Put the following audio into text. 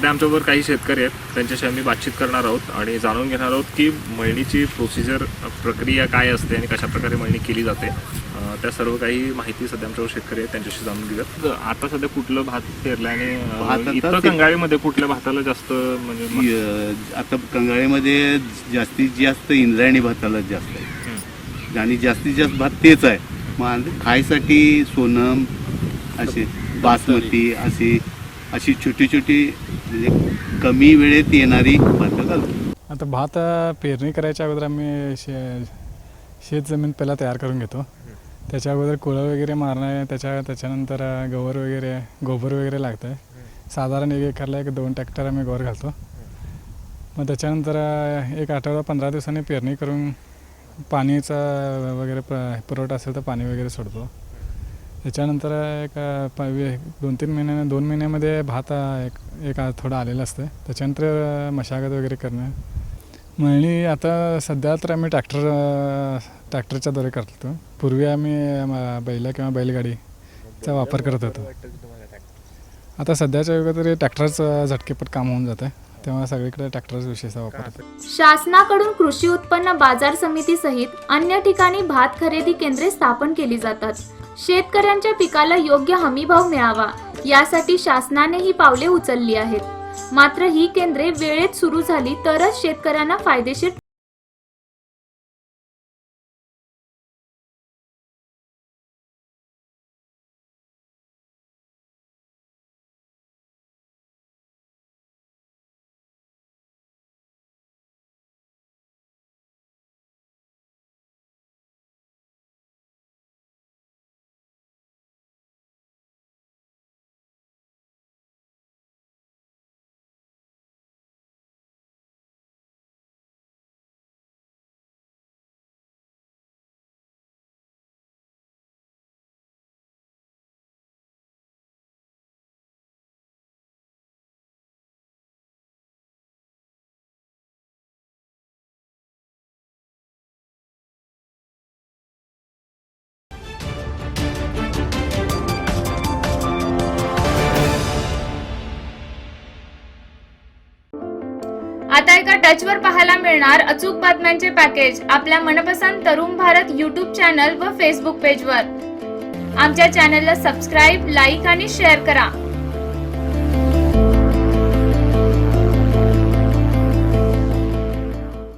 सध्या आमच्याबरोबर काही शेतकरी आहेत, त्यांच्याशी आम्ही बातचीत करणार आहोत आणि जाणून घेणार आहोत की मळणीची प्रोसिजर प्रक्रिया काय असते आणि कशाप्रकारे मळणी केली जाते. त्या सर्व काही माहिती सध्या आमच्यावर शेतकरी आहेत त्यांच्याशी जाणून घेऊयात. आता सध्या कुठलं भात पेरलं आणि इथं कंगाळीमध्ये कुठल्या भाताला जास्त म्हणजे आता कंगाळीमध्ये जास्तीत जास्त इंद्रायणी भाताला जास्त आहे आणि जास्तीत जास्त भात तेच आहे. मग खायसाठी सोनम असे बासमती अशी छोटी छोटी म्हणजे कमी वेळेत येणारी भातं घालतो. आता भात पेरणी करायच्या अगोदर आम्ही शेत जमीन पहिला तयार करून घेतो. त्याच्या अगोदर कुळं वगैरे मारणं आहे, त्याच्यानंतर गोबर वगैरे लागतं आहे. साधारण 1 एकरला 2 ट्रॅक्टर आम्ही गोबर घालतो. मग त्याच्यानंतर एक आठवडा 15 दिवसांनी पेरणी करून पाणीचा वगैरे पुरवठा असेल तर पाणी वगैरे सोडतो. त्याच्यानंतर एक 2 महिन्यामध्ये भात एक थोडं आलेलं असतं. त्याच्यानंतर मशागत वगैरे करणं. मळणी आता सध्या तर आम्ही ट्रॅक्टरच्या द्वारे करतो. पूर्वी आम्ही बैल किंवा बैलगाडीचा वापर करत होतो. आता सध्याच्या युगात तरी ट्रॅक्टरचं झटकेपट काम होऊन जातं, तेव्हा सगळीकडे ट्रॅक्टरचा विशेषचा वापर होतो. शासनाकडून कृषी उत्पन्न बाजार समिती सहित अन्य ठिकाणी भात खरेदी केंद्रे स्थापन केली जातात. शेतकऱ्यांच्या पिकाला योग्य हमीभाव मिळावा यासाठी शासनाने ही पावले उचलली आहेत. मात्र ही केंद्रे वेळेत सुरू झाली तरच शेतकऱ्यांना फायदेशीर. आता एका टचवर पाहायला मिळणार अचूक बातम्यांचे पॅकेज आपल्या मनपसंत तरुण भारत YouTube चॅनल व फेसबुक पेजवर. आमच्या चॅनलला सबस्क्राईब, लाईक आणि शेअर करा.